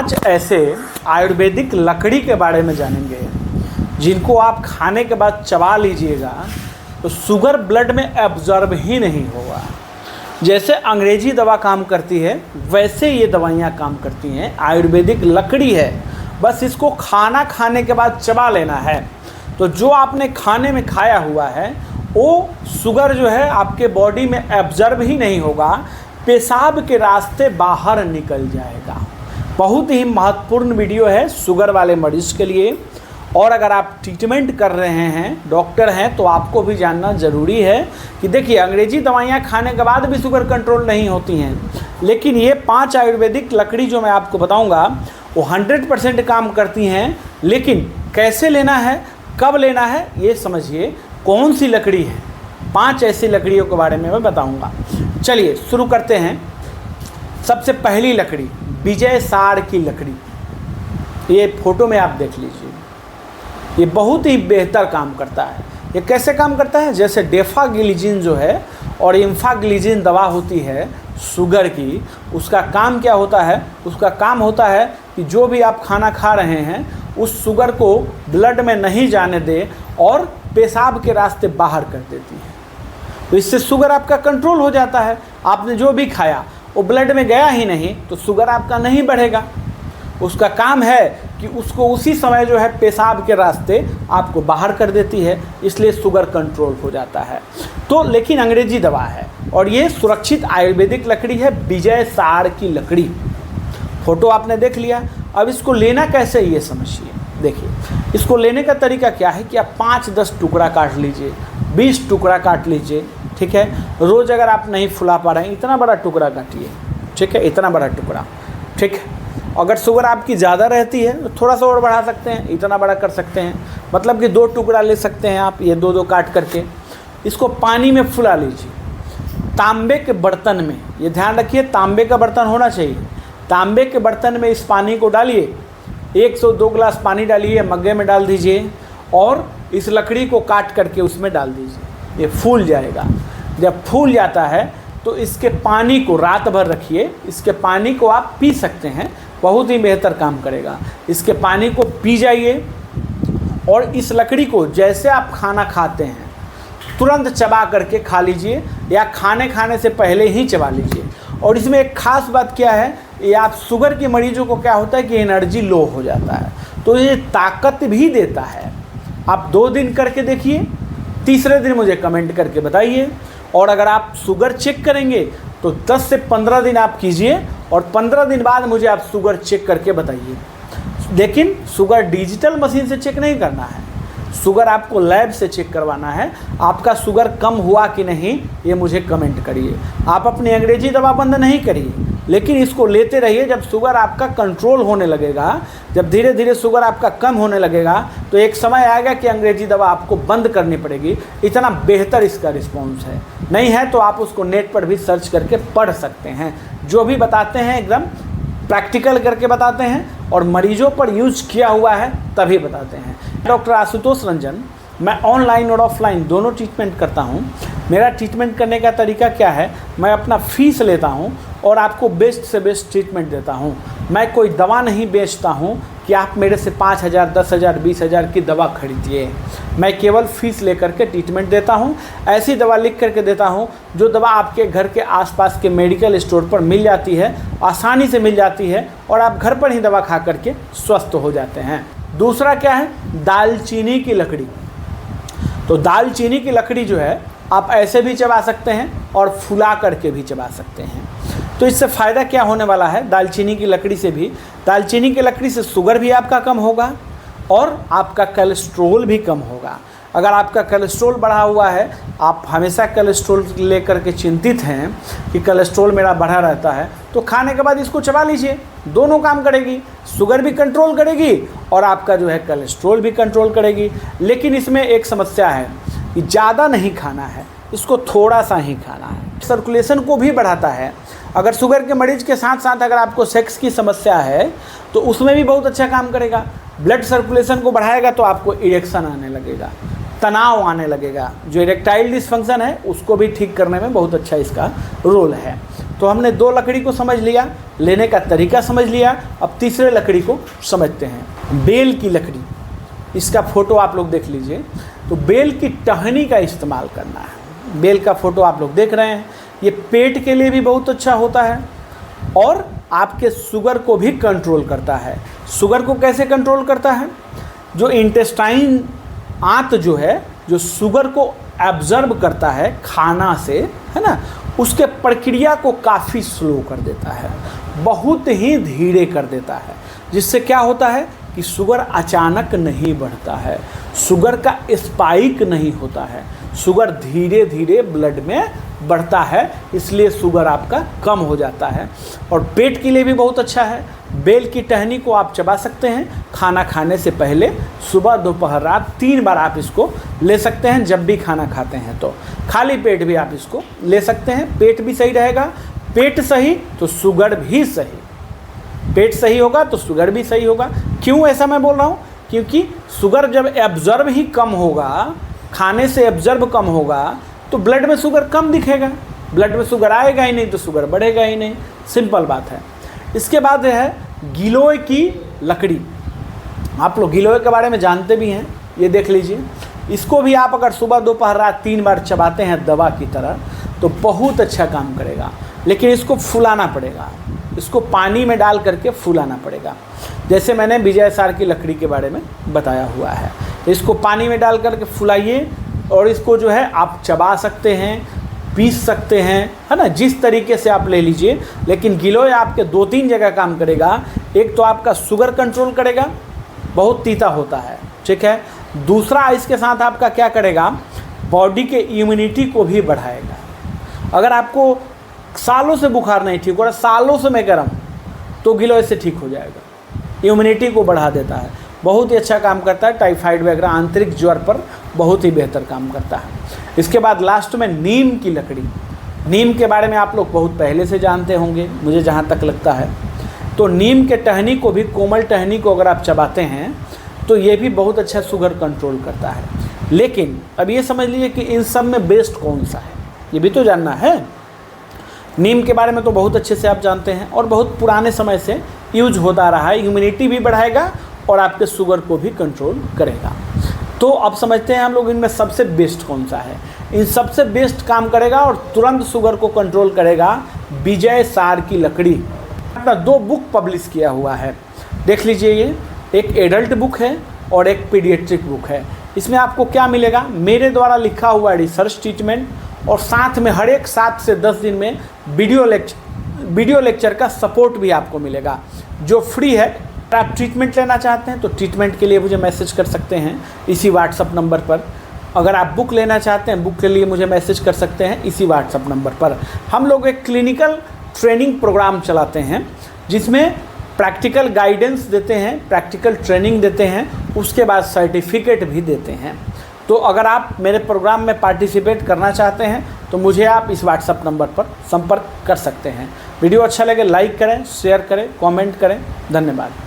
5 ऐसे आयुर्वेदिक लकड़ी के बारे में जानेंगे जिनको आप खाने के बाद चबा लीजिएगा तो शुगर ब्लड में एब्जॉर्ब ही नहीं होगा। जैसे अंग्रेजी दवा काम करती है वैसे ये दवाइयाँ काम करती हैं। आयुर्वेदिक लकड़ी है, बस इसको खाना खाने के बाद चबा लेना है। तो जो आपने खाने में खाया हुआ है वो शुगर जो है आपके बॉडी में एब्जॉर्ब ही नहीं होगा, पेशाब के रास्ते बाहर निकल जाएगा। बहुत ही महत्वपूर्ण वीडियो है शुगर वाले मरीज के लिए। और अगर आप ट्रीटमेंट कर रहे हैं, डॉक्टर हैं, तो आपको भी जानना ज़रूरी है कि देखिए अंग्रेजी दवाइयाँ खाने के बाद भी शुगर कंट्रोल नहीं होती हैं, लेकिन ये 5 आयुर्वेदिक लकड़ी जो मैं आपको बताऊंगा वो 100% काम करती हैं। लेकिन कैसे लेना है, कब लेना है, ये समझिए कौन सी लकड़ी है। 5 ऐसी लकड़ियों के बारे में मैं बताऊँगा। चलिए शुरू करते हैं। सबसे पहली लकड़ी विजय साड़ की लकड़ी, ये फ़ोटो में आप देख लीजिए। ये बहुत ही बेहतर काम करता है। ये कैसे काम करता है, जैसे डेफाग्लिजिन जो है और इम्फाग्लिजिन दवा होती है शुगर की, उसका काम क्या होता है, उसका काम होता है कि जो भी आप खाना खा रहे हैं उस शुगर को ब्लड में नहीं जाने दे और पेशाब के रास्ते बाहर कर देती है। तो इससे शुगर आपका कंट्रोल हो जाता है। आपने जो भी खाया वो ब्लड में गया ही नहीं तो शुगर आपका नहीं बढ़ेगा। उसका काम है कि उसको उसी समय जो है पेशाब के रास्ते आपको बाहर कर देती है, इसलिए शुगर कंट्रोल हो जाता है। तो लेकिन अंग्रेजी दवा है और ये सुरक्षित आयुर्वेदिक लकड़ी है, विजय साड़ की लकड़ी। फ़ोटो आपने देख लिया। अब इसको लेना कैसे ये समझिए। देखिए इसको लेने का तरीका क्या है कि आप 5-10 टुकड़ा काट लीजिए, 20 टुकड़ा काट लीजिए, ठीक है। रोज़ अगर आप नहीं फुला पा रहे हैं इतना बड़ा टुकड़ा काटिए, ठीक है, इतना बड़ा टुकड़ा, ठीक है। अगर शुगर आपकी ज़्यादा रहती है तो थोड़ा सा और बढ़ा सकते हैं, इतना बड़ा कर सकते हैं, मतलब कि 2 टुकड़ा ले सकते हैं आप, ये 2-2 काट करके। इसको पानी में फुला लीजिए, तांबे के बर्तन में। ये ध्यान रखिए तांबे का बर्तन होना चाहिए। तांबे के बर्तन में इस पानी को डालिए, 102 गिलास पानी डालिए, मग्गे में डाल दीजिए और इस लकड़ी को काट करके उसमें डाल दीजिए। ये फूल जाएगा। जब फूल जाता है तो इसके पानी को रात भर रखिए। इसके पानी को आप पी सकते हैं, बहुत ही बेहतर काम करेगा। इसके पानी को पी जाइए और इस लकड़ी को जैसे आप खाना खाते हैं तुरंत चबा करके खा लीजिए या खाने से पहले ही चबा लीजिए। और इसमें एक ख़ास बात क्या है, ये आप शुगर के मरीजों को क्या होता है कि एनर्जी लो हो जाता है, तो ये ताकत भी देता है। आप 2 दिन करके देखिए, तीसरे दिन मुझे कमेंट करके बताइए। और अगर आप शुगर चेक करेंगे तो 10 से 15 दिन आप कीजिए और 15 दिन बाद मुझे आप शुगर चेक करके बताइए। लेकिन शुगर डिजिटल मशीन से चेक नहीं करना है, शुगर आपको लैब से चेक करवाना है। आपका शुगर कम हुआ कि नहीं ये मुझे कमेंट करिए। आप अपनी अंग्रेजी दवा बंद नहीं करिए, लेकिन इसको लेते रहिए। जब शुगर आपका कंट्रोल होने लगेगा, जब धीरे धीरे शुगर आपका कम होने लगेगा तो एक समय आएगा कि अंग्रेजी दवा आपको बंद करनी पड़ेगी। इतना बेहतर इसका रिस्पॉन्स है। नहीं है तो आप उसको नेट पर भी सर्च करके पढ़ सकते हैं। जो भी बताते हैं एकदम प्रैक्टिकल करके बताते हैं और मरीजों पर यूज किया हुआ है तभी बताते हैं। डॉक्टर आशुतोष रंजन, मैं ऑनलाइन और ऑफलाइन दोनों ट्रीटमेंट करता हूं। मेरा ट्रीटमेंट करने का तरीका क्या है, मैं अपना फीस लेता हूं और आपको बेस्ट से बेस्ट ट्रीटमेंट देता हूं। मैं कोई दवा नहीं बेचता हूं कि आप मेरे से 5,000, 10,000, 20,000 की दवा खरीदिए। मैं केवल फीस लेकर के ट्रीटमेंट देता हूं। ऐसी दवा लिख करके देता हूं जो दवा आपके घर के आसपास के मेडिकल स्टोर पर मिल जाती है, आसानी से मिल जाती है और आप घर पर ही दवा खा करके स्वस्थ हो जाते हैं। दूसरा क्या है, दालचीनी की लकड़ी। तो दालचीनी की लकड़ी जो है आप ऐसे भी चबा सकते हैं और फुला करके भी चबा सकते हैं। तो इससे फ़ायदा क्या होने वाला है, दालचीनी की लकड़ी से भी, दालचीनी की लकड़ी से शुगर भी आपका कम होगा और आपका कोलेस्ट्रोल भी कम होगा। अगर आपका कोलेस्ट्रोल बढ़ा हुआ है, आप हमेशा कोलेस्ट्रोल लेकर के चिंतित हैं कि कोलेस्ट्रोल मेरा बढ़ा रहता है, तो खाने के बाद इसको चबा लीजिए। दोनों काम करेगी, शुगर भी कंट्रोल करेगी और आपका जो है कोलेस्ट्रोल भी कंट्रोल करेगी। लेकिन इसमें एक समस्या है कि ज़्यादा नहीं खाना है, इसको थोड़ा सा ही खाना है। सर्कुलेशन को भी बढ़ाता है। अगर शुगर के मरीज के साथ साथ अगर आपको सेक्स की समस्या है तो उसमें भी बहुत अच्छा काम करेगा। ब्लड सर्कुलेशन को बढ़ाएगा तो आपको इरेक्शन आने लगेगा, तनाव आने लगेगा। जो इरेक्टाइल डिसफंक्शन है उसको भी ठीक करने में बहुत अच्छा इसका रोल है। तो हमने 2 लकड़ी को समझ लिया, लेने का तरीका समझ लिया। अब तीसरे लकड़ी को समझते हैं, बेल की लकड़ी। इसका फ़ोटो आप लोग देख लीजिए। तो बेल की टहनी का इस्तेमाल करना है। बेल का फ़ोटो आप लोग देख रहे हैं। ये पेट के लिए भी बहुत अच्छा होता है और आपके शुगर को भी कंट्रोल करता है। शुगर को कैसे कंट्रोल करता है? जो इंटेस्टाइन आंत जो है, जो शुगर को एब्जर्व करता है खाना से, है ना, उसके प्रक्रिया को काफ़ी स्लो कर देता है, बहुत ही धीरे कर देता है। जिससे क्या होता है कि शुगर अचानक नहीं बढ़ता है, शुगर का स्पाइक नहीं होता है, शुगर धीरे धीरे ब्लड में बढ़ता है, इसलिए शुगर आपका कम हो जाता है। और पेट के लिए भी बहुत अच्छा है। बेल की टहनी को आप चबा सकते हैं खाना खाने से पहले, सुबह दोपहर रात 3 बार आप इसको ले सकते हैं। जब भी खाना खाते हैं तो खाली पेट भी आप इसको ले सकते हैं। पेट भी सही रहेगा, पेट सही तो शुगर भी सही, पेट सही होगा तो शुगर भी सही होगा। क्यों ऐसा मैं बोल रहा हूँ? क्योंकि शुगर जब एब्जर्व ही कम होगा, खाने से एब्जर्व कम होगा, तो ब्लड में शुगर कम दिखेगा, ब्लड में शुगर आएगा ही नहीं तो शुगर बढ़ेगा ही नहीं। सिंपल बात है। इसके बाद है गिलोय की लकड़ी। आप लोग गिलोय के बारे में जानते भी हैं, ये देख लीजिए। इसको भी आप अगर सुबह दोपहर रात 3 बार चबाते हैं दवा की तरह तो बहुत अच्छा काम करेगा। लेकिन इसको फुलाना पड़ेगा, इसको पानी में डाल करके फुलाना पड़ेगा, जैसे मैंने विजय सार की लकड़ी के बारे में बताया हुआ है। इसको पानी में डाल करके फुलाइए और इसको जो है आप चबा सकते हैं, पीस सकते हैं, है ना, जिस तरीके से आप ले लीजिए। लेकिन गिलोय आपके 2-3 जगह काम करेगा। एक तो आपका शुगर कंट्रोल करेगा, बहुत तीता होता है, ठीक है। दूसरा इसके साथ आपका क्या करेगा, बॉडी के इम्यूनिटी को भी बढ़ाएगा। अगर आपको सालों से बुखार नहीं ठीक हो रहा, सालों से मैं कह रहा हूँ, तो गिलोय से ठीक हो जाएगा। इम्यूनिटी को बढ़ा देता है, बहुत ही अच्छा काम करता है। टाइफाइड वगैरह आंतरिक ज्वर पर बहुत ही बेहतर काम करता है। इसके बाद लास्ट में नीम की लकड़ी। नीम के बारे में आप लोग बहुत पहले से जानते होंगे, मुझे जहाँ तक लगता है। तो नीम के टहनी को भी, कोमल टहनी को अगर आप चबाते हैं तो ये भी बहुत अच्छा शुगर कंट्रोल करता है। लेकिन अब ये समझ लीजिए कि इन सब में बेस्ट कौन सा है, ये भी तो जानना है। नीम के बारे में तो बहुत अच्छे से आप जानते हैं और बहुत पुराने समय से यूज होता रहा है। इम्यूनिटी भी बढ़ाएगा और आपके शुगर को भी कंट्रोल करेगा। तो अब समझते हैं हम लोग इनमें सबसे बेस्ट कौन सा है। इन सबसे बेस्ट काम करेगा और तुरंत शुगर को कंट्रोल करेगा विजय सार की लकड़ी। अपना 2 बुक पब्लिश किया हुआ है, देख लीजिए। ये एक एडल्ट बुक है और एक पीडियाट्रिक बुक है। इसमें आपको क्या मिलेगा, मेरे द्वारा लिखा हुआ रिसर्च ट्रीटमेंट और साथ में हर एक 7 से 10 दिन में वीडियो लेक्चर का सपोर्ट भी आपको मिलेगा, जो फ्री है। आप ट्रीटमेंट लेना चाहते हैं तो ट्रीटमेंट के लिए मुझे मैसेज कर सकते हैं इसी व्हाट्सअप नंबर पर। अगर आप बुक लेना चाहते हैं, बुक के लिए मुझे मैसेज कर सकते हैं इसी व्हाट्सअप नंबर पर। हम लोग एक क्लिनिकल ट्रेनिंग प्रोग्राम चलाते हैं जिसमें प्रैक्टिकल गाइडेंस देते हैं, प्रैक्टिकल ट्रेनिंग देते हैं, उसके बाद सर्टिफिकेट भी देते हैं। तो अगर आप मेरे प्रोग्राम में पार्टिसिपेट करना चाहते हैं तो मुझे आप इस व्हाट्सअप नंबर पर संपर्क कर सकते हैं। वीडियो अच्छा लगे लाइक करें, शेयर करें, कमेंट करें। धन्यवाद।